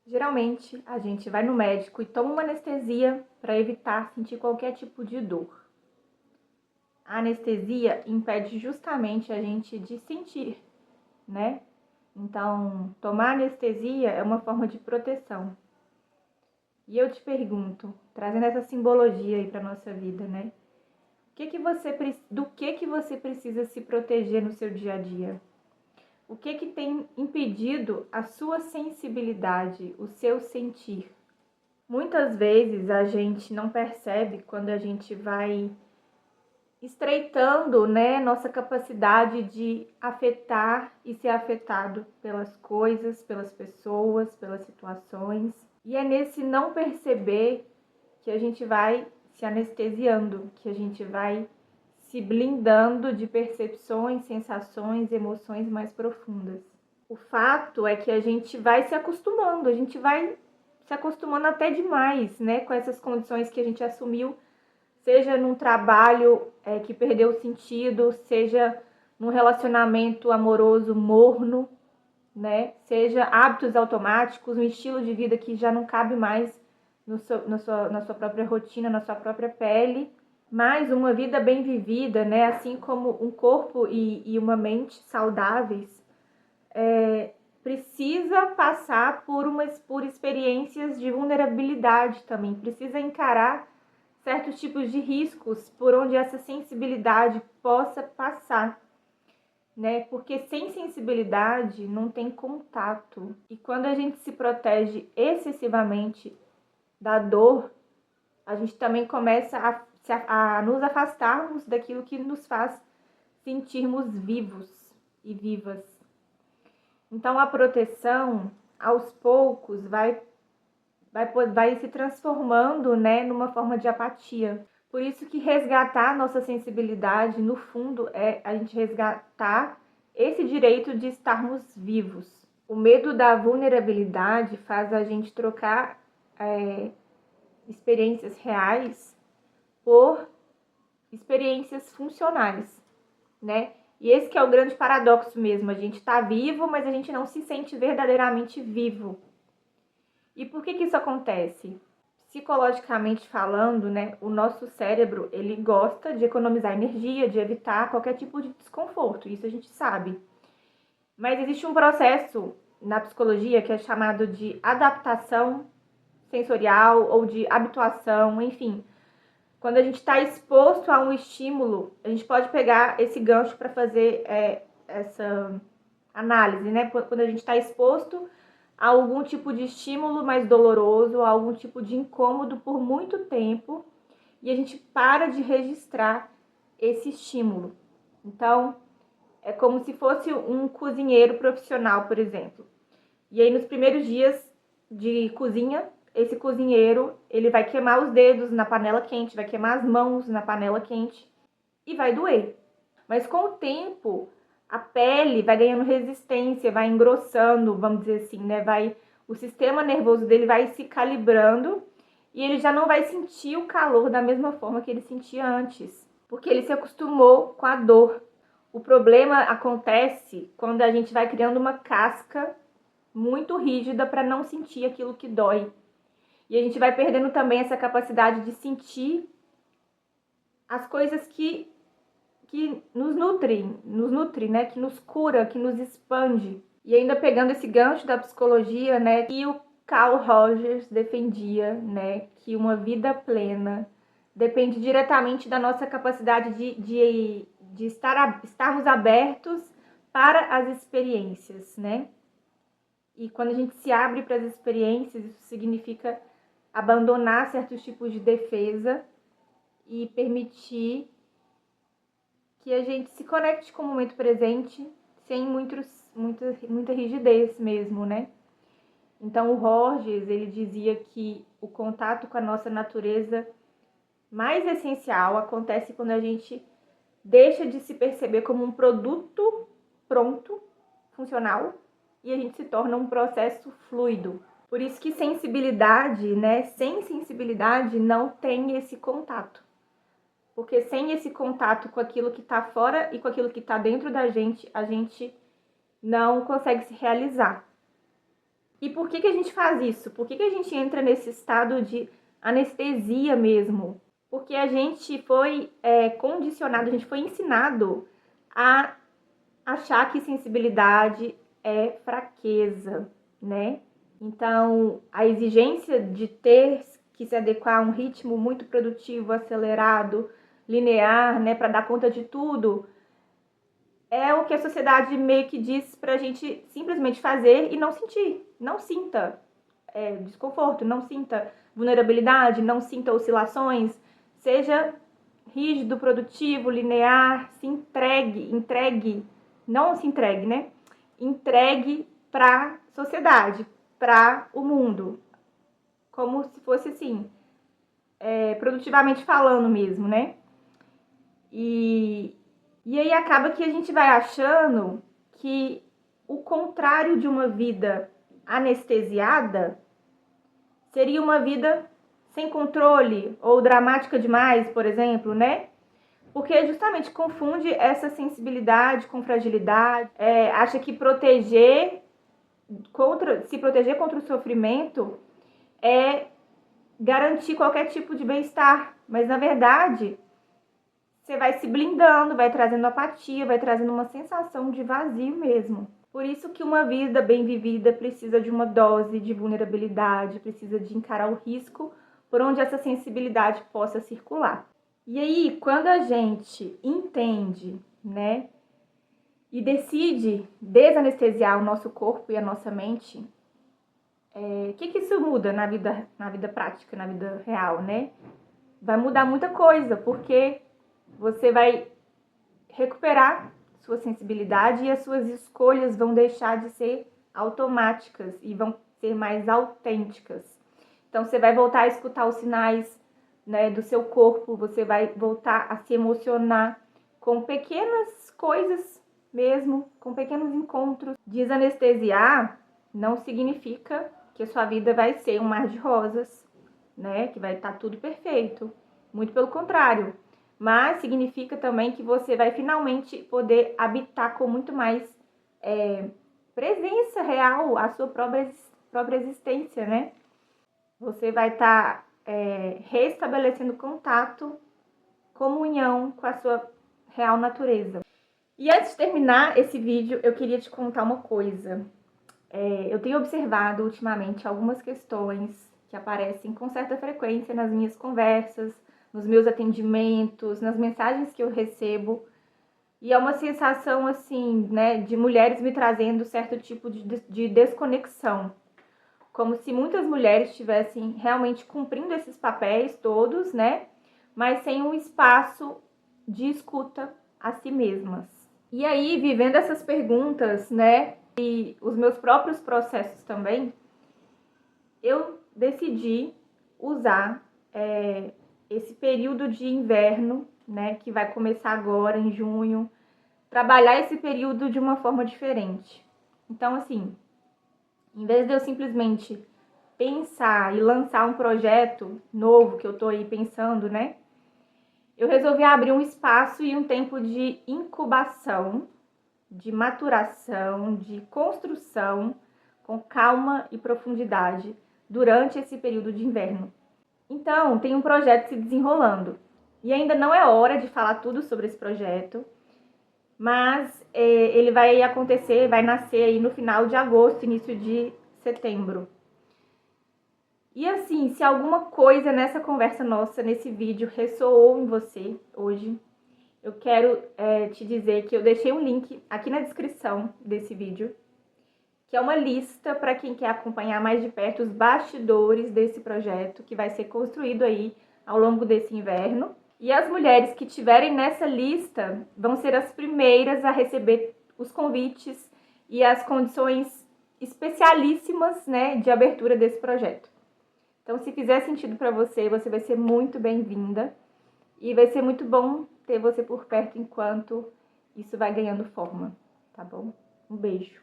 Geralmente, a gente vai no médico e toma uma anestesia para evitar sentir qualquer tipo de dor. A anestesia impede justamente a gente de sentir, né? Então, tomar anestesia é uma forma de proteção. E eu te pergunto, trazendo essa simbologia aí para nossa vida, né? Do que você precisa se proteger no seu dia a dia? O que tem impedido a sua sensibilidade, o seu sentir? Muitas vezes a gente não percebe quando a gente vai estreitando, né, nossa capacidade de afetar e ser afetado pelas coisas, pelas pessoas, pelas situações. E é nesse não perceber que a gente vai se anestesiando, que a gente vai se blindando de percepções, sensações, emoções mais profundas. O fato é que a gente vai se acostumando, a gente vai se acostumando até demais, né, com essas condições que a gente assumiu, seja num trabalho que perdeu o sentido, seja num relacionamento amoroso morno, né, seja hábitos automáticos, um estilo de vida que já não cabe mais na sua própria rotina, na sua própria pele, mas uma vida bem vivida, né, assim como um corpo e uma mente saudáveis, precisa passar por experiências de vulnerabilidade também, precisa encarar certos tipos de riscos por onde essa sensibilidade possa passar, né? Porque sem sensibilidade não tem contato. E quando a gente se protege excessivamente da dor, a gente também começa a nos afastarmos daquilo que nos faz sentirmos vivos e vivas. Então a proteção, aos poucos, vai se transformando, né, numa forma de apatia. Por isso que resgatar nossa sensibilidade, no fundo, é a gente resgatar esse direito de estarmos vivos. O medo da vulnerabilidade faz a gente trocar experiências reais por experiências funcionais, né? E esse que é o grande paradoxo mesmo, a gente tá vivo, mas a gente não se sente verdadeiramente vivo. E por que isso acontece? Psicologicamente falando, né, o nosso cérebro, ele gosta de economizar energia, de evitar qualquer tipo de desconforto, isso a gente sabe. Mas existe um processo na psicologia que é chamado de adaptação sensorial ou de habituação, enfim. Quando a gente está exposto a um estímulo, a gente pode pegar esse gancho para fazer essa análise, né? Quando a gente está exposto a algum tipo de estímulo mais doloroso, a algum tipo de incômodo por muito tempo, e a gente para de registrar esse estímulo. Então, é como se fosse um cozinheiro profissional, por exemplo. E aí, nos primeiros dias de cozinha, esse cozinheiro, ele vai queimar os dedos na panela quente, vai queimar as mãos na panela quente e vai doer. Mas com o tempo, a pele vai ganhando resistência, vai engrossando, vamos dizer assim, né? O sistema nervoso dele vai se calibrando e ele já não vai sentir o calor da mesma forma que ele sentia antes, porque ele se acostumou com a dor. O problema acontece quando a gente vai criando uma casca muito rígida para não sentir aquilo que dói. E a gente vai perdendo também essa capacidade de sentir as coisas que nos nutre, né? Que nos cura, que nos expande. E ainda pegando esse gancho da psicologia, né? Que o Carl Rogers defendia, né? Que uma vida plena depende diretamente da nossa capacidade de estarmos abertos para as experiências, né? E quando a gente se abre para as experiências, isso significa abandonar certos tipos de defesa e permitir que a gente se conecte com o momento presente sem muita rigidez mesmo, né? Então o Rogers, ele dizia que o contato com a nossa natureza mais essencial acontece quando a gente deixa de se perceber como um produto pronto, funcional, e a gente se torna um processo fluido. Por isso que sensibilidade, né? Sem sensibilidade não tem esse contato. Porque sem esse contato com aquilo que está fora e com aquilo que está dentro da gente, a gente não consegue se realizar. E por que a gente faz isso? Por que a gente entra nesse estado de anestesia mesmo? Porque a gente foi condicionado, a gente foi ensinado a achar que sensibilidade é fraqueza, né? Então, a exigência de ter que se adequar a um ritmo muito produtivo, acelerado, linear, né, para dar conta de tudo, é o que a sociedade meio que diz pra gente simplesmente fazer e não sentir. Não sinta desconforto, não sinta vulnerabilidade, não sinta oscilações, seja rígido, produtivo, linear, se entregue, não se entregue, né? Entregue para a sociedade, para o mundo, como se fosse assim, produtivamente falando mesmo, né? E aí acaba que a gente vai achando que o contrário de uma vida anestesiada seria uma vida sem controle ou dramática demais, por exemplo, né? Porque justamente confunde essa sensibilidade com fragilidade, acha que se proteger contra o sofrimento é garantir qualquer tipo de bem-estar, mas na verdade você vai se blindando, vai trazendo apatia, vai trazendo uma sensação de vazio mesmo. Por isso que uma vida bem vivida precisa de uma dose de vulnerabilidade, precisa de encarar o risco por onde essa sensibilidade possa circular. E aí, quando a gente entende, né, e decide desanestesiar o nosso corpo e a nossa mente, o que isso muda na vida prática, na vida real, né? Vai mudar muita coisa, porque você vai recuperar sua sensibilidade e as suas escolhas vão deixar de ser automáticas e vão ser mais autênticas. Então, você vai voltar a escutar os sinais, né, do seu corpo, você vai voltar a se emocionar com pequenas coisas mesmo, com pequenos encontros. Desanestesiar não significa que a sua vida vai ser um mar de rosas, né, que vai estar tudo perfeito. Muito pelo contrário. Mas significa também que você vai finalmente poder habitar com muito mais presença real a sua própria existência, né? Você vai estar restabelecendo contato, comunhão com a sua real natureza. E antes de terminar esse vídeo, eu queria te contar uma coisa. Eu tenho observado ultimamente algumas questões que aparecem com certa frequência nas minhas conversas, nos meus atendimentos, nas mensagens que eu recebo. E é uma sensação, assim, né, de mulheres me trazendo certo tipo de desconexão. Como se muitas mulheres estivessem realmente cumprindo esses papéis todos, né, mas sem um espaço de escuta a si mesmas. E aí, vivendo essas perguntas, né, e os meus próprios processos também, eu decidi usar esse período de inverno, né, que vai começar agora em junho, trabalhar esse período de uma forma diferente. Então, assim, em vez de eu simplesmente pensar e lançar um projeto novo que eu tô aí pensando, né, eu resolvi abrir um espaço e um tempo de incubação, de maturação, de construção, com calma e profundidade durante esse período de inverno. Então, tem um projeto se desenrolando. E ainda não é hora de falar tudo sobre esse projeto, mas ele vai acontecer, vai nascer aí no final de agosto, início de setembro. E assim, se alguma coisa nessa conversa nossa, nesse vídeo, ressoou em você hoje, eu quero te dizer que eu deixei um link aqui na descrição desse vídeo, que é uma lista para quem quer acompanhar mais de perto os bastidores desse projeto, que vai ser construído aí ao longo desse inverno. E as mulheres que estiverem nessa lista vão ser as primeiras a receber os convites e as condições especialíssimas, né, de abertura desse projeto. Então, se fizer sentido para você, você vai ser muito bem-vinda e vai ser muito bom ter você por perto enquanto isso vai ganhando forma, tá bom? Um beijo.